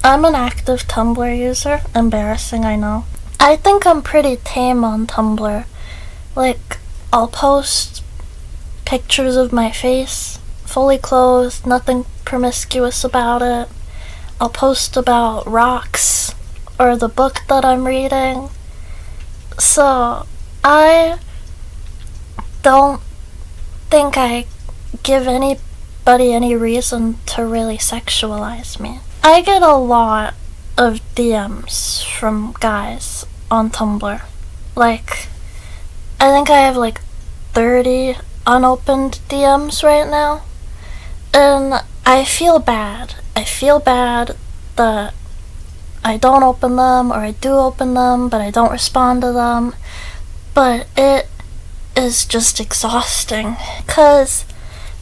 I'm an active Tumblr user. Embarrassing, I know. I think I'm pretty tame on Tumblr. Like, I'll post pictures of my face, fully clothed, nothing promiscuous about it. I'll post about rocks or the book that I'm reading. So, I don't think I give anybody any reason to really sexualize me. I get a lot of DMs from guys on Tumblr. Like, I think I have like 30 unopened DMs right now. And I feel bad. I feel bad that I don't open them, or I do open them, but I don't respond to them. But it is just exhausting. 'Cause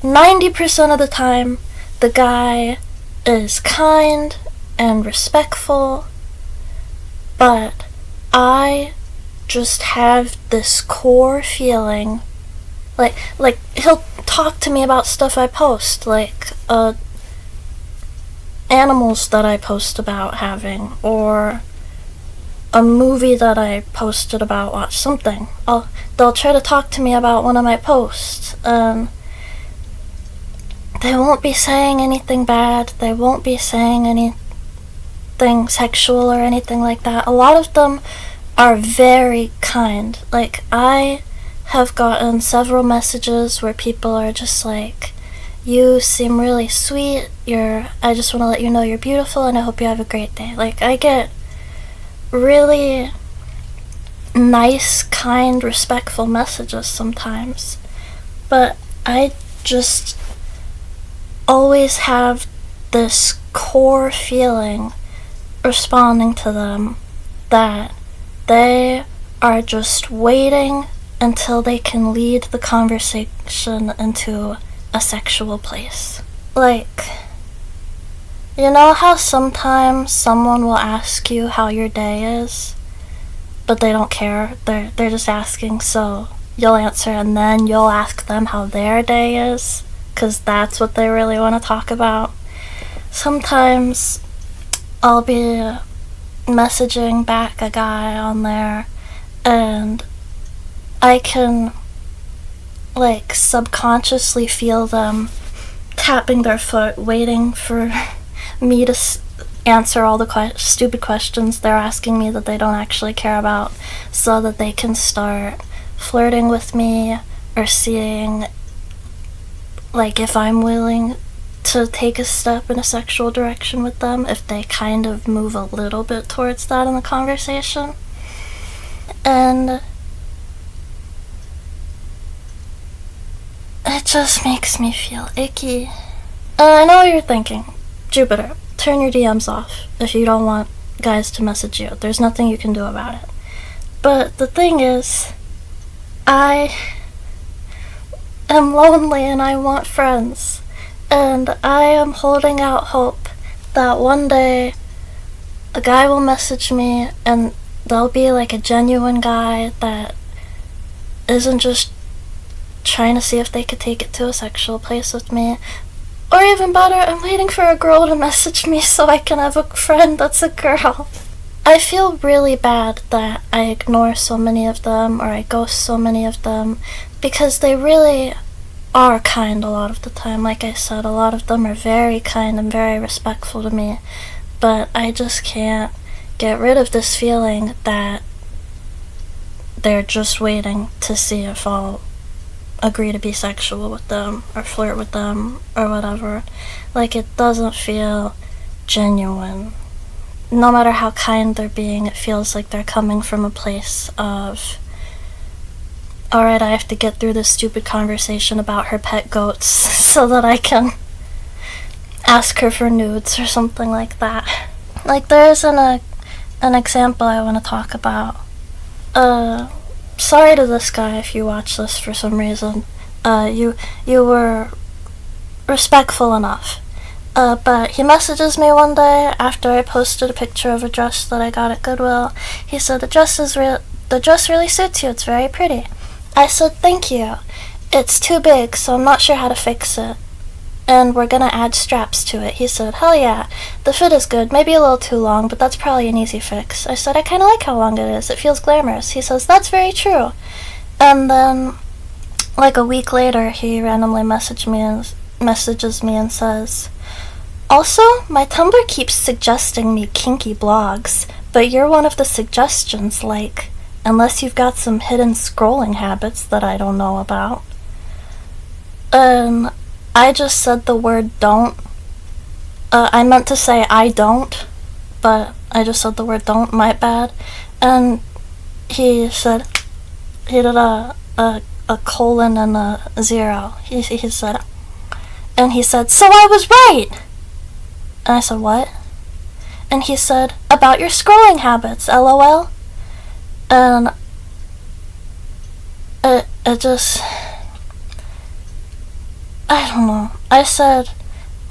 90% of the time, the guy is kind and respectful, but I just have this core feeling, like he'll talk to me about stuff I post, like animals that I post about having, or a movie that I posted about, something. They'll try to talk to me about one of my posts, and they won't be saying anything bad, they won't be saying anything sexual or anything like that. A lot of them are very kind. Like, I have gotten several messages where people are just like, you seem really sweet, I just want to let you know you're beautiful and I hope you have a great day. Like, I get really nice, kind, respectful messages sometimes, but I just always have this core feeling responding to them that they are just waiting until they can lead the conversation into a sexual place. Like, you know how sometimes someone will ask you how your day is, but they don't care, they're just asking, so you'll answer and then you'll ask them how their day is, because that's what they really want to talk about. Sometimes I'll be messaging back a guy on there, and I can, like, subconsciously feel them tapping their foot, waiting for me to answer all the stupid questions they're asking me that they don't actually care about, so that they can start flirting with me, or seeing, like, if I'm willing to take a step in a sexual direction with them, if they kind of move a little bit towards that in the conversation. And it just makes me feel icky. And I know you're thinking, Jupiter, turn your DMs off if you don't want guys to message you. There's nothing you can do about it. But the thing is, I am lonely and I want friends. And I am holding out hope that one day a guy will message me and they'll be like a genuine guy that isn't just trying to see if they could take it to a sexual place with me. Or even better, I'm waiting for a girl to message me so I can have a friend that's a girl. I feel really bad that I ignore so many of them, or I ghost so many of them, because they really are kind a lot of the time. Like I said, a lot of them are very kind and very respectful to me, but I just can't get rid of this feeling that they're just waiting to see if I'll agree to be sexual with them or flirt with them or whatever. Like, it doesn't feel genuine. No matter how kind they're being, it feels like they're coming from a place of, alright, I have to get through this stupid conversation about her pet goats so that I can ask her for nudes or something like that. Like, there is an example I want to talk about. Sorry to this guy if you watch this for some reason. You were respectful enough. But he messages me one day after I posted a picture of a dress that I got at Goodwill. He said, the dress really suits you, it's very pretty. I said, thank you. It's too big, so I'm not sure how to fix it. and we're gonna add straps to it. He said, hell yeah, the fit is good, maybe a little too long, but that's probably an easy fix. I said, I kinda like how long it is, it feels glamorous. He says, that's very true. And then, like a week later, he randomly messages me and says, also, my Tumblr keeps suggesting me kinky blogs, but you're one of the suggestions, like, unless you've got some hidden scrolling habits that I don't know about. And I just said the word don't. I meant to say I don't, but I just said the word don't, my bad. And he said, he did a colon and a 0. He said, and he said, so I was right! And I said, what? And he said, about your scrolling habits, lol. And it just, I don't know. I said,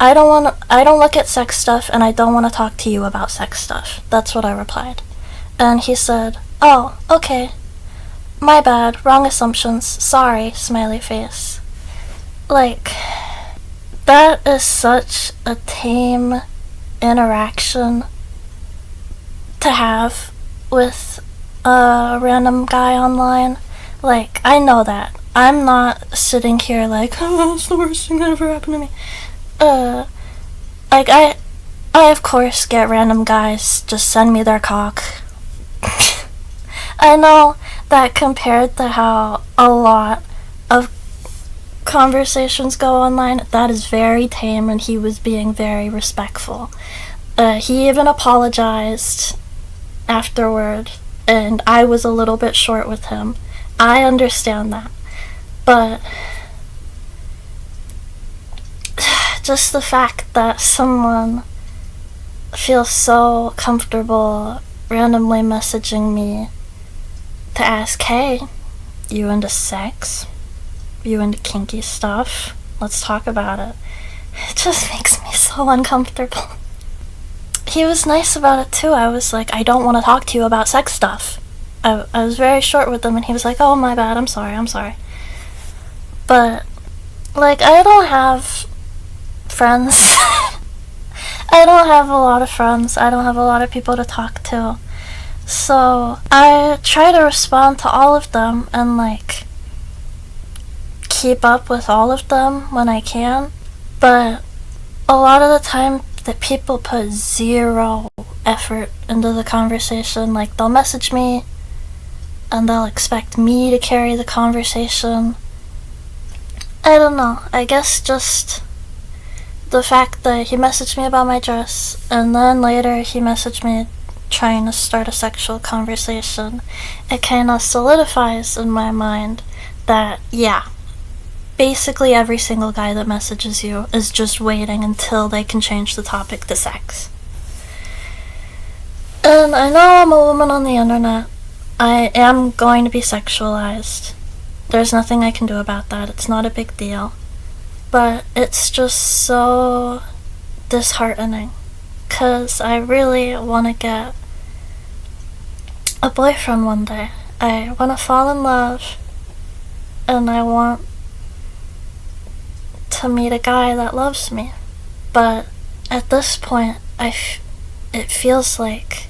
I don't look at sex stuff, and I don't want to talk to you about sex stuff. That's what I replied. And he said, oh, okay. My bad, wrong assumptions, sorry, smiley face. Like, that is such a tame interaction to have with a random guy online. Like, I know that. I'm not sitting here like, oh, that's the worst thing that ever happened to me. Like, I of course get random guys just send me their cock. I know that compared to how a lot of conversations go online, that is very tame, and he was being very respectful. He even apologized afterward, and I was a little bit short with him. I understand that. But just the fact that someone feels so comfortable randomly messaging me to ask, hey, you into sex? You into kinky stuff? Let's talk about it. It just makes me so uncomfortable. He was nice about it too. I was like, I don't want to talk to you about sex stuff. I was very short with him, and he was like, oh, my bad, I'm sorry. But, like, I don't have friends. I don't have a lot of friends. I don't have a lot of people to talk to. So, I try to respond to all of them and, like, keep up with all of them when I can. But a lot of the time that people put zero effort into the conversation. Like, they'll message me and they'll expect me to carry the conversation. I don't know. I guess just the fact that he messaged me about my dress, and then later he messaged me trying to start a sexual conversation, it kind of solidifies in my mind that, yeah, basically every single guy that messages you is just waiting until they can change the topic to sex. And I know I'm a woman on the internet. I am going to be sexualized. There's nothing I can do about that. It's not a big deal. But it's just so disheartening, 'cause I really want to get a boyfriend one day. I want to fall in love, and I want to meet a guy that loves me. But at this point, it feels like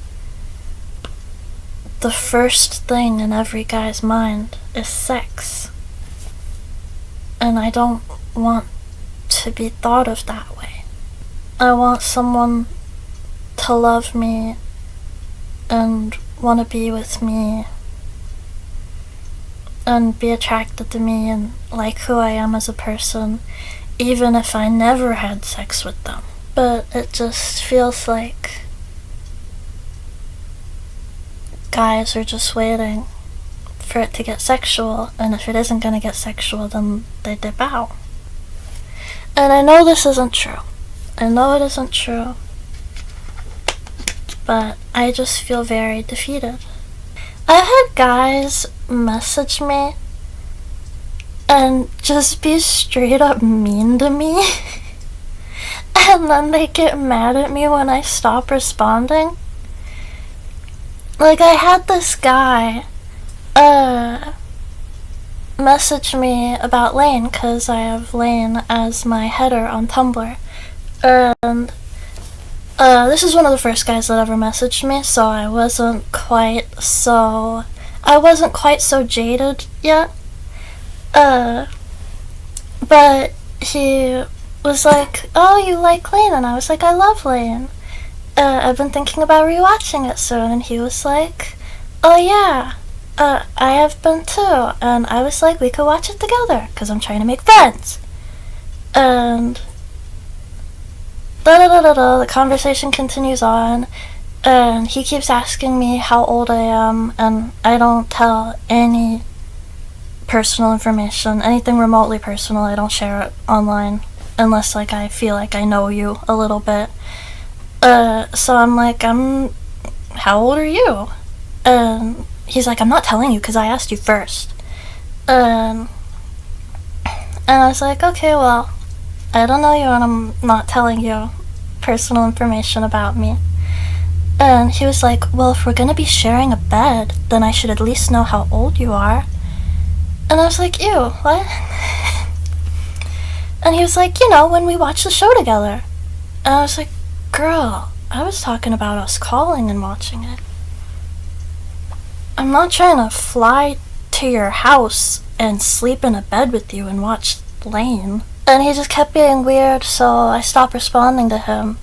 the first thing in every guy's mind is sex. And I don't want to be thought of that way. I want someone to love me and want to be with me and be attracted to me and like who I am as a person, even if I never had sex with them. But it just feels like guys are just waiting for it to get sexual, and if it isn't gonna get sexual, then they dip out. And I know this isn't true. I know it isn't true. But I just feel very defeated. I've had guys message me and just be straight up mean to me. And then they get mad at me when I stop responding. Like, I had this guy, messaged me about Lane because I have Lane as my header on Tumblr. And this is one of the first guys that ever messaged me, so I wasn't quite so jaded yet. But he was like, "Oh, you like Lane?" And I was like, "I love Lane. I've been thinking about rewatching it soon." And he was like, "Oh yeah, I have been too." And I was like, "We could watch it together, because I'm trying to make friends." And the conversation continues on, and he keeps asking me how old I am, and I don't tell any personal information, anything remotely personal. I don't share it online unless like I feel like I know you a little bit. So I'm like, how old are you? And he's like, "I'm not telling you because I asked you first." And I was like, "Okay, well, I don't know you and I'm not telling you personal information about me." And he was like, "Well, if we're gonna be sharing a bed, then I should at least know how old you are." And I was like, "Ew, what?" And he was like, "When we watch the show together." And I was like, "Girl, I was talking about us calling and watching it. I'm not trying to fly to your house and sleep in a bed with you and watch Lane." And he just kept being weird, so I stopped responding to him.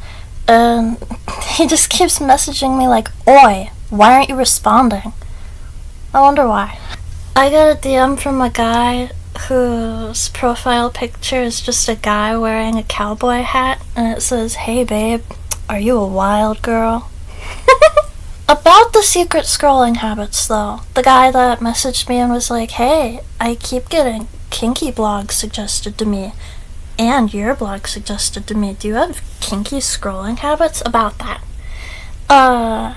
And he just keeps messaging me like, "Oi, why aren't you responding?" I wonder why. I got a DM from a guy whose profile picture is just a guy wearing a cowboy hat, and it says, "Hey babe, are you a wild girl?" About the secret scrolling habits though, the guy that messaged me and was like, "Hey, I keep getting kinky blogs suggested to me, and your blog suggested to me. Do you have kinky scrolling habits?" About that, I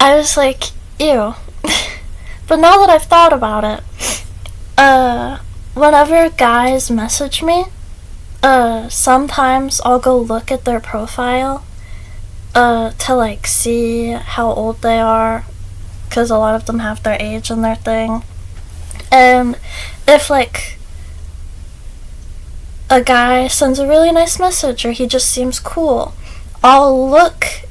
was like, ew. But now that I've thought about it, whenever guys message me, sometimes I'll go look at their profile, to like see how old they are, because a lot of them have their age in their thing. And if like a guy sends a really nice message or he just seems cool, I'll look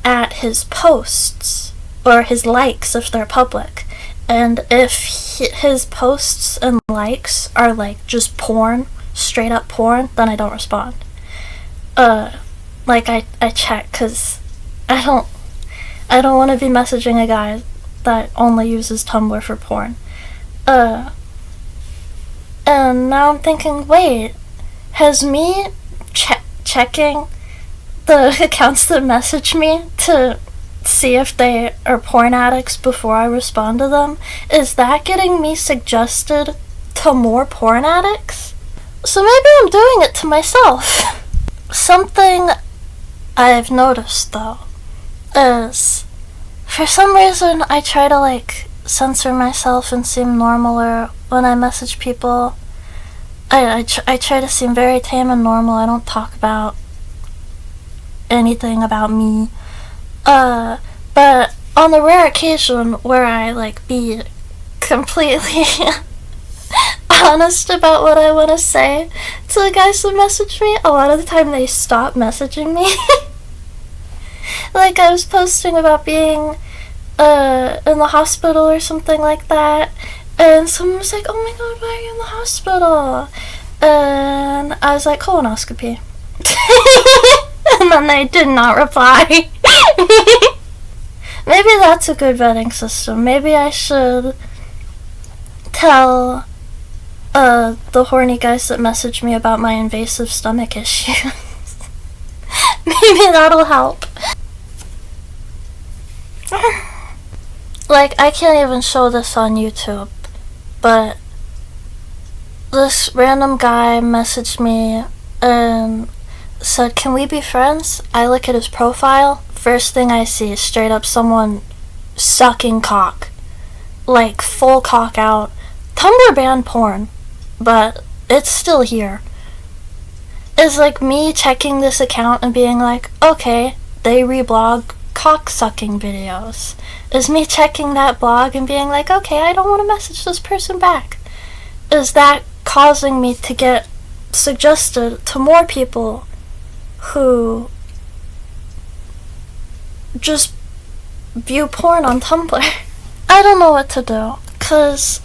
at his posts or his likes if they're public. And if his posts and likes are like just porn, straight up porn, then I don't respond. Like I check, because I don't want to be messaging a guy that only uses Tumblr for porn. And now I'm thinking, wait, has me checking the accounts that message me to see if they are porn addicts before I respond to them, is that getting me suggested to more porn addicts? So maybe I'm doing it to myself. Something I've noticed though is, for some reason I try to like censor myself and seem normaler when I message people. I try to seem very tame and normal. I don't talk about anything about me. But on the rare occasion where I like be completely honest about what I want to say to the guys that message me, a lot of the time they stop messaging me. Like I was posting about being in the hospital or something like that, and someone was like, "Oh my god, why are you in the hospital?" And I was like, "Colonoscopy." And then they did not reply. Maybe that's a good vetting system. Maybe I should tell the horny guys that message me about my invasive stomach issues. Maybe that'll help. Like, I can't even show this on YouTube, but this random guy messaged me and said, "Can we be friends?" I look at his profile. First thing I see is straight up someone sucking cock. Like, full cock out. Tumblr banned porn, but it's still here. It's like me checking this account and being like, okay, they reblog cock-sucking videos. Is me checking that blog and being like, okay, I don't want to message this person back. is that causing me to get suggested to more people who just view porn on Tumblr? I don't know what to do, cause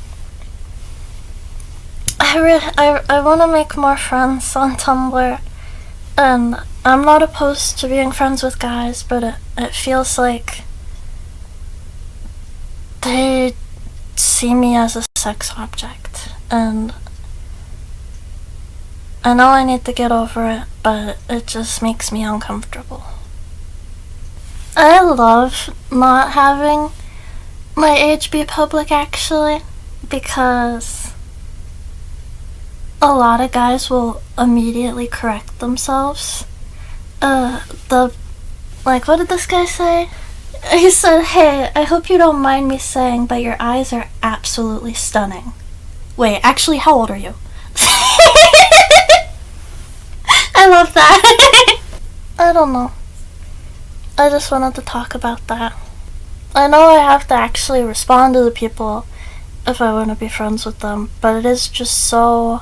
I want to make more friends on Tumblr, and I'm not opposed to being friends with guys, but it feels like they see me as a sex object, and I know I need to get over it, but it just makes me uncomfortable. I love not having my age be public, actually, because a lot of guys will immediately correct themselves. What did this guy say? He said, "Hey, I hope you don't mind me saying, but your eyes are absolutely stunning." Wait, actually, how old are you? I love that. I don't know. I just wanted to talk about that. I know I have to actually respond to the people if I want to be friends with them, but it is just so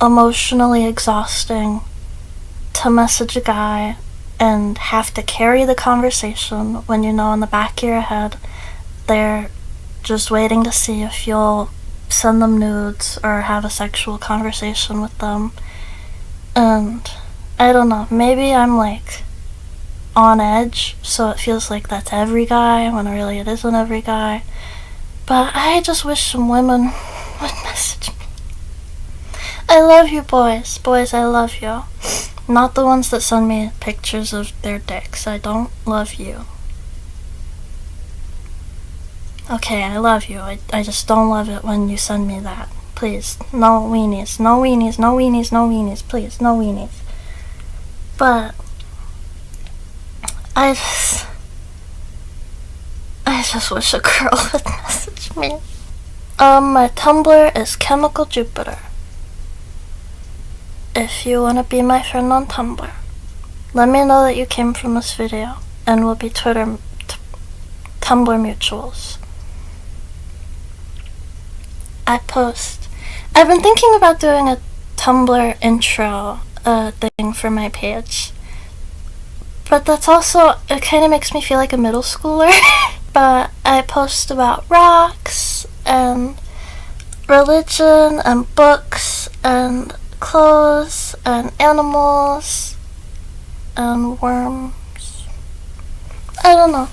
emotionally exhausting to message a guy and have to carry the conversation when you know in the back of your head they're just waiting to see if you'll send them nudes or have a sexual conversation with them. And I don't know, maybe I'm like on edge, so it feels like that's every guy when really it isn't every guy. But I just wish some women would message me. I love you, boys. Boys, I love you. Not the ones that send me pictures of their dicks. I don't love you. Okay, I love you. I just don't love it when you send me that. Please, no weenies. No weenies, no weenies, no weenies. Please, no weenies. But I just wish a girl would message me. My Tumblr is Chemical Jupiter. If you want to be my friend on Tumblr, let me know that you came from this video, and we'll be Tumblr mutuals. I've been thinking about doing a Tumblr intro thing for my page, but that's also, it kind of makes me feel like a middle schooler. But I post about rocks and religion and books and clothes and animals and worms. I don't know.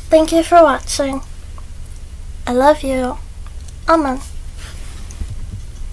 Thank you for watching. I love you. Amen.